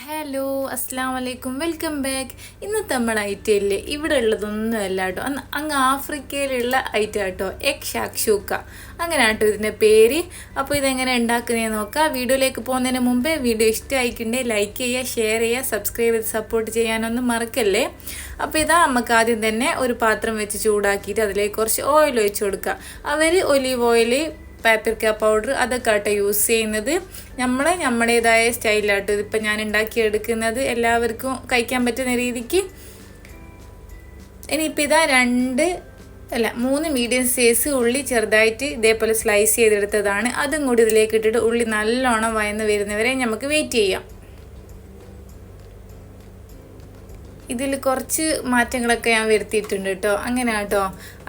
Hello അസ്സാം വലൈക്കും welcome back. ഇന്നത്തെ നമ്മൾ ഐറ്റം ഇല്ലേ ഇവിടെ ഉള്ളതൊന്നും അല്ല കേട്ടോ, അങ്ങ് ആഫ്രിക്കയിലുള്ള ഐറ്റം കേട്ടോ, എഗ് ഷാക്ഷൂക്ക അങ്ങനെ കേട്ടോ ഇതിൻ്റെ പേര്. അപ്പോൾ ഇതെങ്ങനെ ഉണ്ടാക്കുന്നതെന്ന് നോക്കാം. വീഡിയോയിലേക്ക് പോകുന്നതിന് മുമ്പേ വീഡിയോ ഇഷ്ടമായിട്ടുണ്ടെങ്കിൽ ലൈക്ക് ചെയ്യുക, ഷെയർ ചെയ്യുക, സബ്സ്ക്രൈബ് ചെയ്ത് സപ്പോർട്ട് ചെയ്യാനൊന്നും മറക്കല്ലേ. അപ്പോൾ ഇതാ നമുക്ക് ആദ്യം തന്നെ ഒരു പാത്രം വെച്ച് ചൂടാക്കിയിട്ട് അതിലേക്ക് കുറച്ച് ഓയിൽ ഒഴിച്ച് കൊടുക്കുക. അവർ ഒലീവ് ഓയിൽ, പാപ്രിക്ക പൗഡർ അതൊക്കെ ആട്ടോ യൂസ് ചെയ്യുന്നത്. നമ്മുടേതായ സ്റ്റൈലാട്ടോ ഇതിപ്പോൾ ഞാൻ ഉണ്ടാക്കിയെടുക്കുന്നത്, എല്ലാവർക്കും കഴിക്കാൻ പറ്റുന്ന രീതിക്ക്. ഇനിയിപ്പോൾ ഇതാ 3 മീഡിയം സൈസ് ഉള്ളി ചെറുതായിട്ട് ഇതേപോലെ സ്ലൈസ് ചെയ്തെടുത്തതാണ്. അതും കൂടി ഇതിലേക്ക് ഇട്ടിട്ട് ഉള്ളി നല്ലോണം വയന്ന് വരുന്നവരെ നമുക്ക് വെയിറ്റ് ചെയ്യാം. ഇതിൽ കുറച്ച് മാറ്റങ്ങളൊക്കെ ഞാൻ വരുത്തിയിട്ടുണ്ട് കേട്ടോ. അങ്ങനെ കേട്ടോ,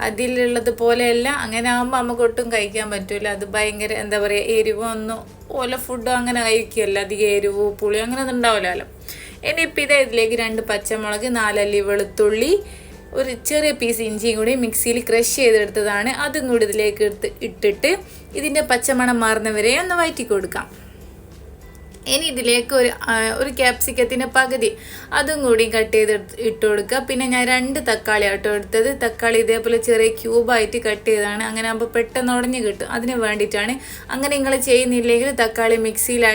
അതിലുള്ളത് പോലെയല്ല. അങ്ങനെ ആകുമ്പോൾ നമുക്ക് ഒട്ടും കഴിക്കാൻ പറ്റില്ല. അത് ഭയങ്കര എന്താ പറയുക, എരിവോ ഒന്നും ഓല ഫുഡോ അങ്ങനെ കഴിക്കുകയല്ല. അധികം എരിവോ പുളിയോ അങ്ങനെ ഒന്നും ഉണ്ടാവില്ലല്ലോ. ഇനിയിപ്പോൾ ഇതിലേക്ക് 2 പച്ചമുളക്, 4 അല്ലി വെളുത്തുള്ളി, ഒരു ചെറിയ പീസ് ഇഞ്ചിയും കൂടി മിക്സിയിൽ ക്രഷ് ചെയ്തെടുത്തതാണ്. അതും കൂടി ഇതിലേക്ക് ഇട്ടിട്ട് ഇതിൻ്റെ പച്ചമണം മാറുന്നവരെ ഒന്ന് വഴറ്റി കൊടുക്കാം. ഇനി ഇതിലേക്ക് ഒരു ക്യാപ്സിക്കത്തിൻ്റെ പകുതി അതും കൂടി കട്ട് ചെയ്ത് ഇട്ട് കൊടുക്കുക. പിന്നെ ഞാൻ 2 തക്കാളി ആട്ടോ എടുത്തത്. തക്കാളി ഇതേപോലെ ചെറിയ ക്യൂബായിട്ട് കട്ട് ചെയ്തതാണ്. അങ്ങനെ ആകുമ്പോൾ പെട്ടെന്ന് ഉടഞ്ഞ് കിട്ടും, അതിന് വേണ്ടിയിട്ടാണ്. അങ്ങനെ നിങ്ങൾ ചെയ്യുന്നില്ലെങ്കിൽ തക്കാളി മിക്സിയിൽ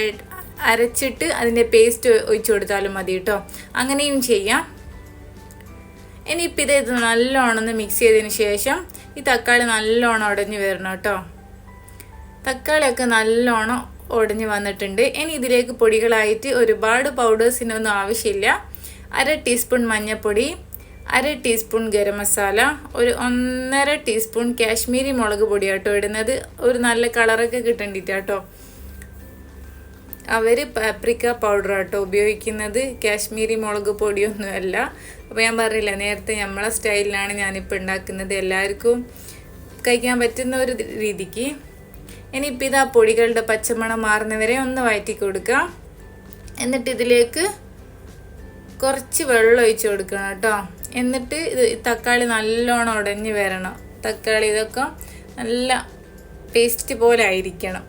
അരച്ചിട്ട് അതിൻ്റെ പേസ്റ്റ് ഒഴിച്ചു കൊടുത്താലും മതി കേട്ടോ, അങ്ങനെയും ചെയ്യാം. ഇനിയിപ്പോൾ ഇത് നല്ലോണം ഒന്ന് മിക്സ് ചെയ്തതിന് ശേഷം ഈ തക്കാളി നല്ലോണം ഉടഞ്ഞ് വരണം കേട്ടോ. തക്കാളിയൊക്കെ നല്ലോണം ഉടഞ്ഞ് വന്നിട്ടുണ്ട്. ഇനി ഇതിലേക്ക് പൊടികളായിട്ട് ഒരുപാട് പൗഡേഴ്സിനൊന്നും ആവശ്യമില്ല. 1/2 ടീസ്പൂൺ മഞ്ഞൾപ്പൊടി, 1/2 ടീസ്പൂൺ ഗരം മസാല, ഒരു 1.5 ടീസ്പൂൺ കാശ്മീരി മുളക് പൊടി ആട്ടോ ഇടുന്നത്. ഒരു നല്ല കളറൊക്കെ കിട്ടേണ്ടിട്ടാട്ടോ. അവർ പാപ്രിക്ക പൗഡർ ആട്ടോ ഉപയോഗിക്കുന്നത്, കാശ്മീരി മുളക് പൊടിയൊന്നുമല്ല. അപ്പോൾ ഞാൻ പറഞ്ഞില്ല നേരത്തെ, നമ്മളെ സ്റ്റൈലിലാണ് ഞാനിപ്പോൾ ഉണ്ടാക്കുന്നത്, എല്ലാവർക്കും കഴിക്കാൻ പറ്റുന്ന ഒരു രീതിക്ക്. ഇനിയിപ്പോൾ ഇതാ പൊടികളുടെ പച്ചമണം മാറുന്നവരെ ഒന്ന് വഴറ്റി കൊടുക്കുക. എന്നിട്ട് ഇതിലേക്ക് കുറച്ച് വെള്ളം ഒഴിച്ച് കൊടുക്കണം കേട്ടോ. എന്നിട്ട് ഇത് തക്കാളി നല്ലോണം ഉടഞ്ഞ് വരണം. തക്കാളി ഇതൊക്കെ നല്ല പേസ്റ്റ് പോലെ ആയിരിക്കണം.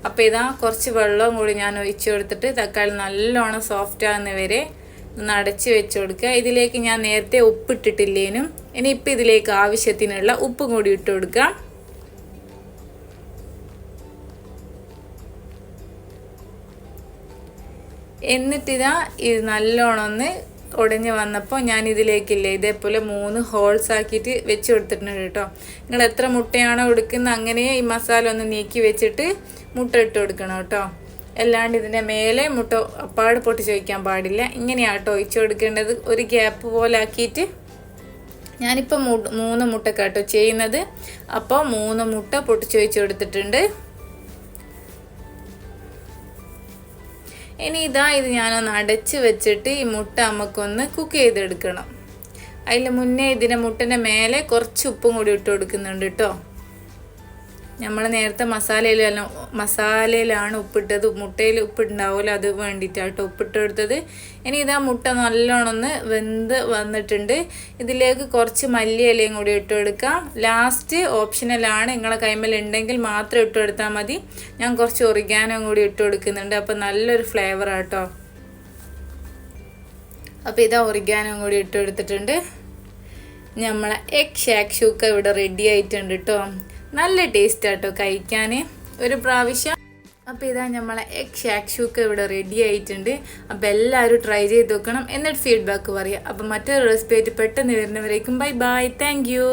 അപ്പോൾ ഇതാ കുറച്ച് വെള്ളവും കൂടി ഞാൻ ഒഴിച്ച് കൊടുത്തിട്ട് തക്കാളി നല്ലോണം സോഫ്റ്റ് ആകുന്നവരെ ഒന്ന് അടച്ച് വെച്ച് കൊടുക്കുക. ഇതിലേക്ക് ഞാൻ നേരത്തെ ഉപ്പിട്ടിട്ടില്ലേനും. ഇനിയിപ്പോൾ ഇതിലേക്ക് ആവശ്യത്തിനുള്ള ഉപ്പും കൂടി ഇട്ട് കൊടുക്കുക. എന്നിട്ടിതാ ഇത് നല്ലോണം ഒന്ന് ഉടഞ്ഞ് വന്നപ്പോൾ ഞാൻ ഇതിലേക്കില്ലേ ഇതേപോലെ 3 ഹോൾസ് ആക്കിയിട്ട് വെച്ച് കൊടുത്തിട്ടുണ്ട് കേട്ടോ. നിങ്ങൾ എത്ര മുട്ടയാണോ എടുക്കുന്നത് അങ്ങനെ ഈ മസാല ഒന്ന് നീക്കി വെച്ചിട്ട് മുട്ട ഇട്ട് കൊടുക്കണം കേട്ടോ. അല്ലാണ്ട് ഇതിൻ്റെ മേലെ മുട്ട അപ്പാട് പൊട്ടിച്ച് വയ്ക്കാൻ പാടില്ല. ഇങ്ങനെയാട്ടോ ഒഴിച്ച് കൊടുക്കേണ്ടത്. ഒരു ഗ്യാപ്പ് പോലെ ആക്കിയിട്ട് ഞാനിപ്പോൾ 3 മുട്ടക്കാട്ടോ ചെയ്യുന്നത്. അപ്പോൾ 3 മുട്ട പൊട്ടിച്ച് വെച്ച് കൊടുത്തിട്ടുണ്ട്. ഇനി ഇത് ഞാനൊന്ന് അടച്ച് വെച്ചിട്ട് ഈ മുട്ട നമുക്കൊന്ന് കുക്ക് ചെയ്തെടുക്കണം. അതിന് മുന്നേ ഇതിൻ്റെ മുട്ടൻ്റെ മേലെ കുറച്ച് ഉപ്പും കൂടി ഇട്ട് കൊടുക്കുന്നുണ്ട് കേട്ടോ. നമ്മൾ നേരത്തെ മസാലയിലാണ് ഉപ്പിട്ടത്, മുട്ടയിൽ ഉപ്പിട്ടുണ്ടാവില്ല, അത് വേണ്ടിയിട്ടാട്ടോ ഉപ്പിട്ട് കൊടുത്തത്. ഇനി ഇതാ മുട്ട നല്ലോണം ഒന്ന് വെന്ത് വന്നിട്ടുണ്ട്. ഇതിലേക്ക് കുറച്ച് മല്ലിയിലയും കൂടി ഇട്ട് കൊടുക്കാം. ലാസ്റ്റ് ഓപ്ഷനലാണ്, നിങ്ങളെ കൈമേൽ ഉണ്ടെങ്കിൽ മാത്രം ഇട്ട് കൊടുത്താൽ മതി. ഞാൻ കുറച്ച് ഒറിഗാനോ കൂടി ഇട്ട് കൊടുക്കുന്നുണ്ട്, അപ്പോൾ നല്ലൊരു ഫ്ലേവർ ആട്ടോ. അപ്പോൾ ഇതാ ഒറിഗാനോ കൂടി ഇട്ട് കൊടുത്തിട്ടുണ്ട്. നമ്മളെ എഗ് ഷാക്ഷൂക്ക ഇവിടെ റെഡി ആയിട്ടുണ്ട് കേട്ടോ. നല്ല ടേസ്റ്റ് ആട്ടോ കഴിക്കാൻ ഒരു പ്രാവശ്യം. അപ്പോൾ ഇതാ നമ്മളെ എഗ് ഷാക്ഷൂക്ക ഇവിടെ റെഡി ആയിട്ടുണ്ട്. അപ്പോൾ എല്ലാവരും ട്രൈ ചെയ്ത് നോക്കണം, എന്നിട്ട് ഫീഡ്ബാക്ക് പറയുക. അപ്പോൾ മറ്റൊരു റെസിപ്പി ആയിട്ട് പെട്ടെന്ന് വരുന്നവരേക്കും ബൈ ബൈ, താങ്ക് യു.